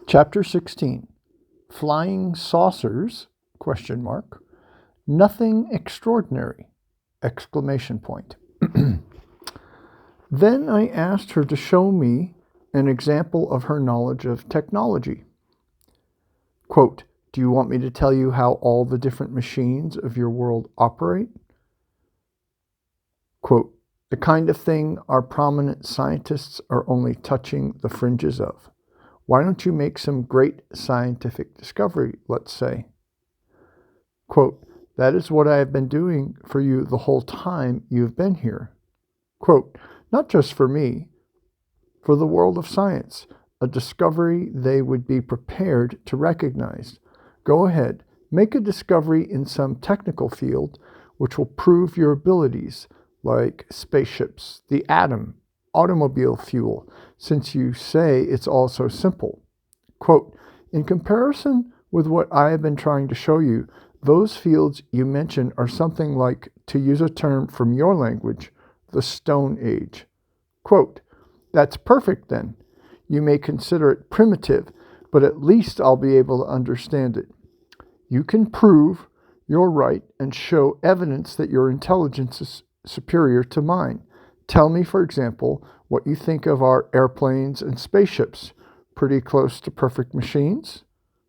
Chapter 16. Flying Saucers? Nothing extraordinary! Exclamation point. Then I asked her to show me an example of her knowledge of technology. Quote, do you want me to tell you how all the different machines of your world operate? Quote, the kind of thing our prominent scientists are only touching the fringes of. Why don't you make some great scientific discovery, let's say? Quote, that is what I have been doing for you the whole time you've been here. Quote, not just for me, for the world of science, a discovery they would be prepared to recognize. Go ahead, make a discovery in some technical field which will prove your abilities, like spaceships, the atom, automobile fuel, since you say it's all so simple. Quote, in comparison with what I have been trying to show you, those fields you mention are something like, to use a term from your language, the Stone Age. Quote, that's perfect then. You may consider it primitive, but at least I'll be able to understand it. You can prove you're right and show evidence that your intelligence is superior to mine. Tell me, for example, what you think of our airplanes and spaceships. Pretty close to perfect machines?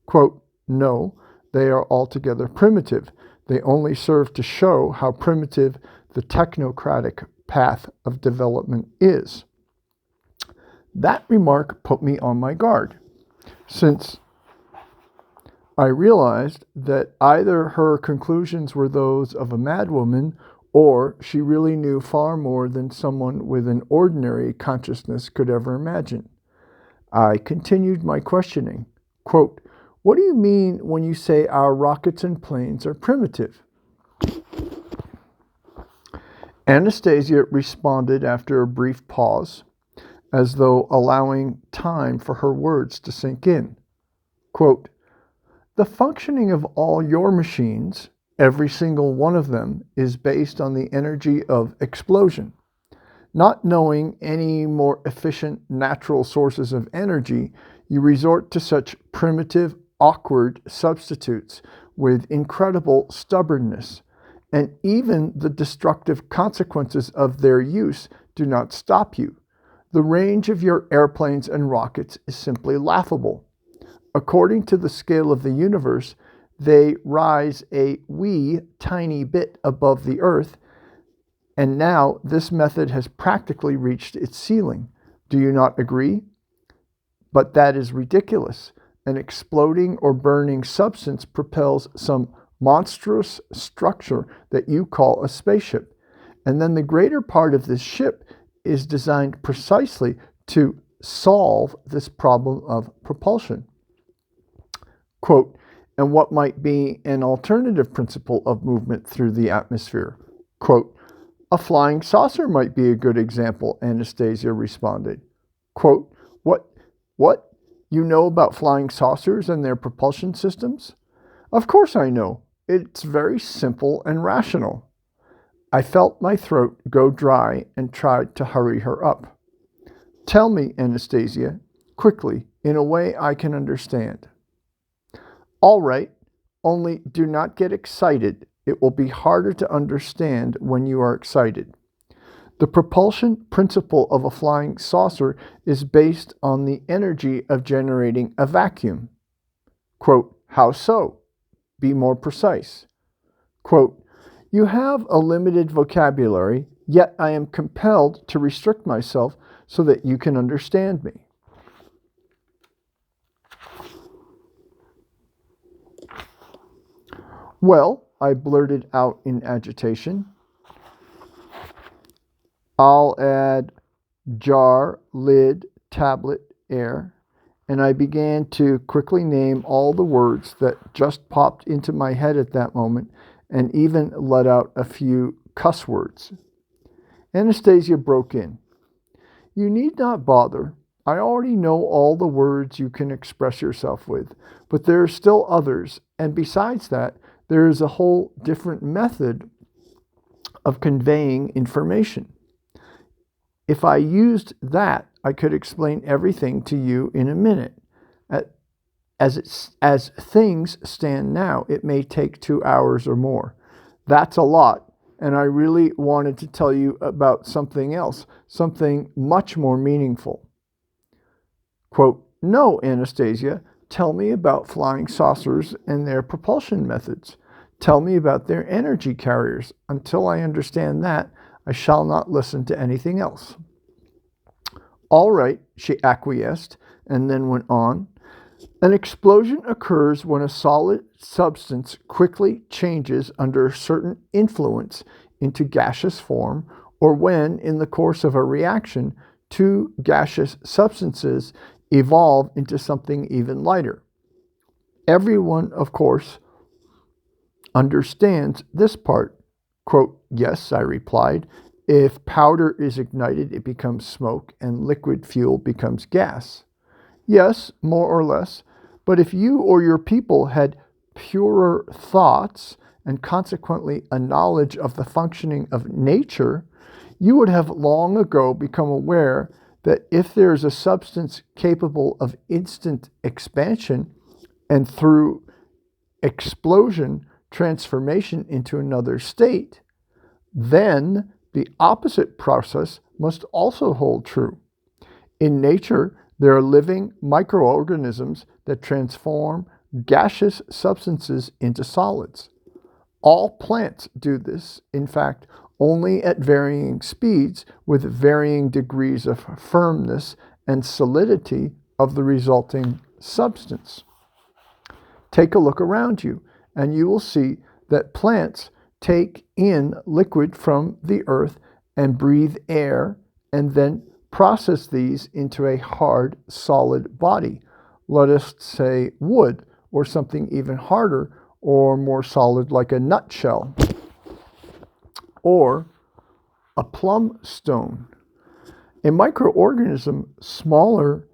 Quote, no, they are altogether primitive. They only serve to show how primitive the technocratic path of development is. That remark put me on my guard, since I realized that either her conclusions were those of a madwoman, or she really knew far more than someone with an ordinary consciousness could ever imagine. I continued my questioning. Quote, what do you mean when you say our rockets and planes are primitive? Anastasia responded after a brief pause, as though allowing time for her words to sink in. Quote, the functioning of all your machines, every single one of them, is based on the energy of explosion. Not knowing any more efficient natural sources of energy, you resort to such primitive, awkward substitutes with incredible stubbornness, and even the destructive consequences of their use do not stop you. The range of your airplanes and rockets is simply laughable. According to the scale of the universe, they rise a wee tiny bit above the Earth, and now this method has practically reached its ceiling. Do you not agree? But that is ridiculous. An exploding or burning substance propels some monstrous structure that you call a spaceship, and then the greater part of this ship is designed precisely to solve this problem of propulsion. Quote, and what might be an alternative principle of movement through the atmosphere? Quote, a flying saucer might be a good example, Anastasia responded. Quote, what? You know about flying saucers and their propulsion systems? Of course I know. It's very simple and rational. I felt my throat go dry and tried to hurry her up. Tell me, Anastasia, quickly, in a way I can understand. All right, only do not get excited. It will be harder to understand when you are excited. The propulsion principle of a flying saucer is based on the energy of generating a vacuum. Quote, how so? Be more precise. Quote, you have a limited vocabulary, yet I am compelled to restrict myself so that you can understand me. Well, I blurted out in agitation, I'll add jar, lid, tablet, air, and I began to quickly name all the words that just popped into my head at that moment, and even let out a few cuss words. Anastasia broke in. You need not bother. I already know all the words you can express yourself with, but there are still others, and besides that, there is a whole different method of conveying information. If I used that, I could explain everything to you in a minute. As things stand now, it may take 2 hours or more. That's a lot. And I really wanted to tell you about something else, something much more meaningful. Quote, no, Anastasia, tell me about flying saucers and their propulsion methods. Tell me about their energy carriers. Until I understand that, I shall not listen to anything else. All right, she acquiesced, and then went on. An explosion occurs when a solid substance quickly changes under a certain influence into gaseous form, or when, in the course of a reaction, two gaseous substances evolve into something even lighter. Everyone, of course, understands this part. Quote, yes, I replied. If powder is ignited, it becomes smoke, and liquid fuel becomes gas. Yes, more or less. But if you or your people had purer thoughts and consequently a knowledge of the functioning of nature, you would have long ago become aware that if there is a substance capable of instant expansion and through explosion transformation into another state, then the opposite process must also hold true. In nature, there are living microorganisms that transform gaseous substances into solids. All plants do this, in fact, only at varying speeds with varying degrees of firmness and solidity of the resulting substance. Take a look around you, and you will see that plants take in liquid from the earth and breathe air and then process these into a hard, solid body. Let us say wood, or something even harder or more solid like a nutshell, or a plum stone. A microorganism smaller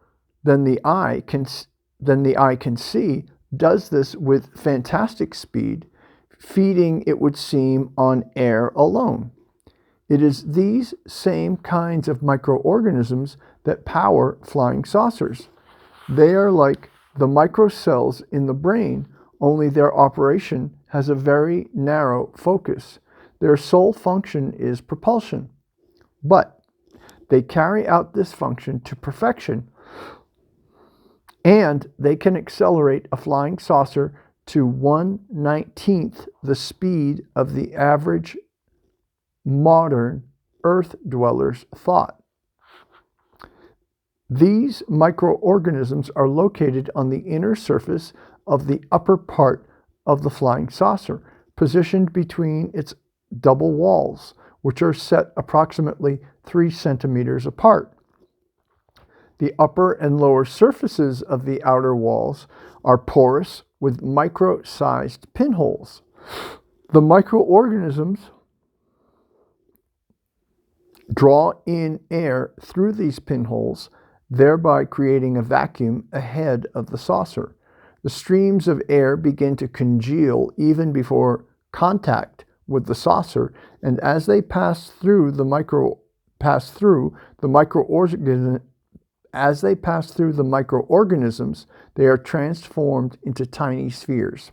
than the eye can see does this with fantastic speed, feeding, it would seem, on air alone. It is these same kinds of microorganisms that power flying saucers. They are like the microcells in the brain, only their operation has a very narrow focus. Their sole function is propulsion. But they carry out this function to perfection, and they can accelerate a flying saucer to 1/19th the speed of the average modern Earth dweller's thought. These microorganisms are located on the inner surface of the upper part of the flying saucer, positioned between its double walls, which are set approximately 3 centimeters apart. The upper and lower surfaces of the outer walls are porous with micro-sized pinholes. The microorganisms draw in air through these pinholes, thereby creating a vacuum ahead of the saucer. The streams of air begin to congeal even before contact with the saucer, and as they pass through the microorganisms, they are transformed into tiny spheres.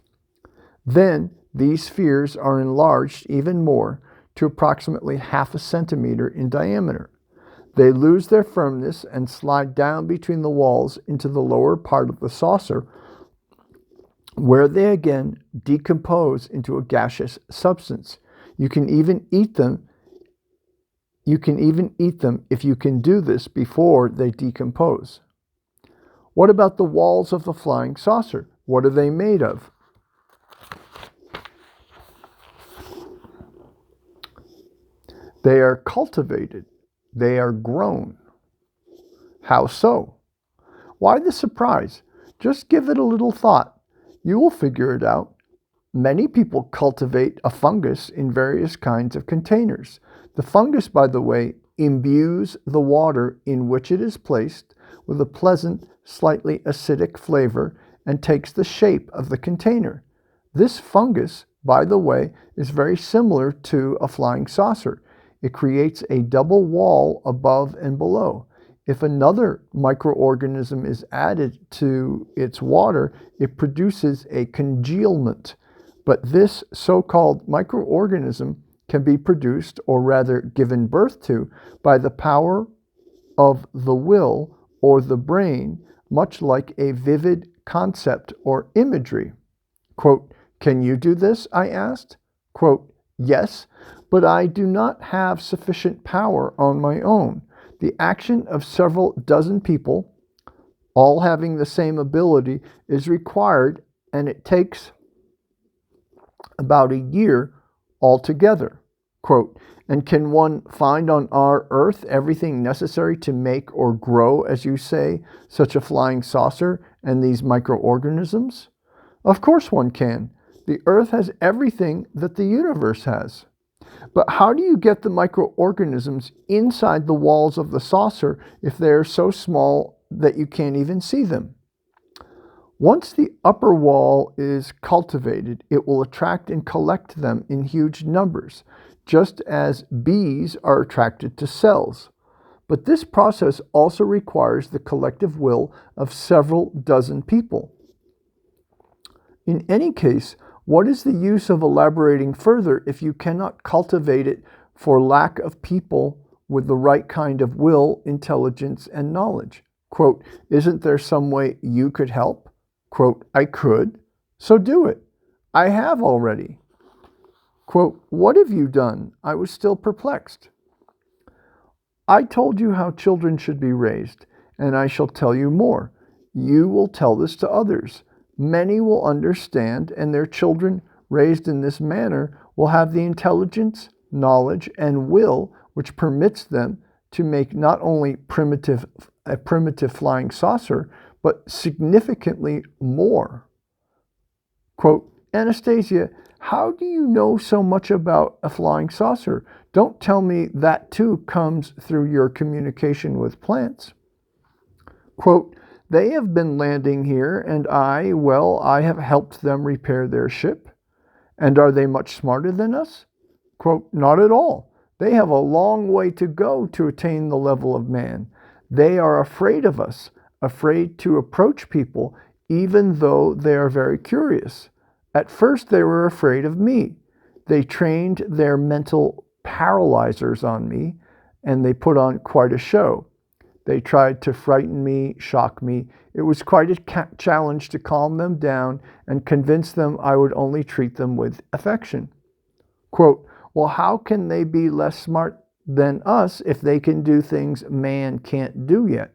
Then these spheres are enlarged even more to approximately 0.5 centimeter in diameter. They lose their firmness and slide down between the walls into the lower part of the saucer, where they again decompose into a gaseous substance. You can even eat them if you can do this before they decompose. What about the walls of the flying saucer? What are they made of? They are cultivated. They are grown. How so? Why the surprise? Just give it a little thought. You will figure it out. Many people cultivate a fungus in various kinds of containers. The fungus, by the way, imbues the water in which it is placed with a pleasant, slightly acidic flavor and takes the shape of the container. This fungus, by the way, is very similar to a flying saucer. It creates a double wall above and below. If another microorganism is added to its water, it produces a congealment. But this so-called microorganism can be produced, or rather given birth to, by the power of the will or the brain, much like a vivid concept or imagery. Quote, "Can you do this?" I asked. Quote, "Yes, but I do not have sufficient power on my own. The action of several dozen people, all having the same ability, is required, and it takes about a year altogether." Quote, "And can one find on our earth everything necessary to make or grow, as you say, such a flying saucer and these microorganisms?" "Of course one can. The earth has everything that the universe has." "But how do you get the microorganisms inside the walls of the saucer if they are so small that you can't even see them?" "Once the upper wall is cultivated, it will attract and collect them in huge numbers, just as bees are attracted to cells. But this process also requires the collective will of several dozen people. In any case, what is the use of elaborating further if you cannot cultivate it for lack of people with the right kind of will, intelligence, and knowledge?" Quote, "Isn't there some way you could help?" Quote, "I could, so do it. I have already." Quote, "What have you done?" I was still perplexed. "I told you how children should be raised, and I shall tell you more. You will tell this to others. Many will understand, and their children raised in this manner will have the intelligence, knowledge, and will which permits them to make not only a primitive flying saucer, but significantly more." Quote, "Anastasia, how do you know so much about a flying saucer? Don't tell me that too comes through your communication with plants." Quote, "They have been landing here, and I have helped them repair their ship. And are they much smarter than us?" Quote, "Not at all. They have a long way to go to attain the level of man. They are afraid of us, afraid to approach people, even though they are very curious. At first they were afraid of me. They trained their mental paralyzers on me, and they put on quite a show. They tried to frighten me, shock me. It was quite a challenge to calm them down and convince them I would only treat them with affection." Quote, "Well, how can they be less smart than us if they can do things man can't do yet?"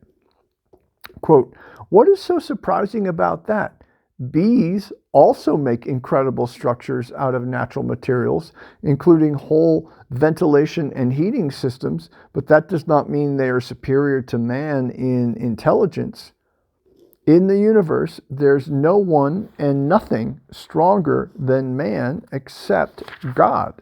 Quote, "What is so surprising about that? Bees also make incredible structures out of natural materials, including whole ventilation and heating systems, but that does not mean they are superior to man in intelligence. In the universe, there's no one and nothing stronger than man except God."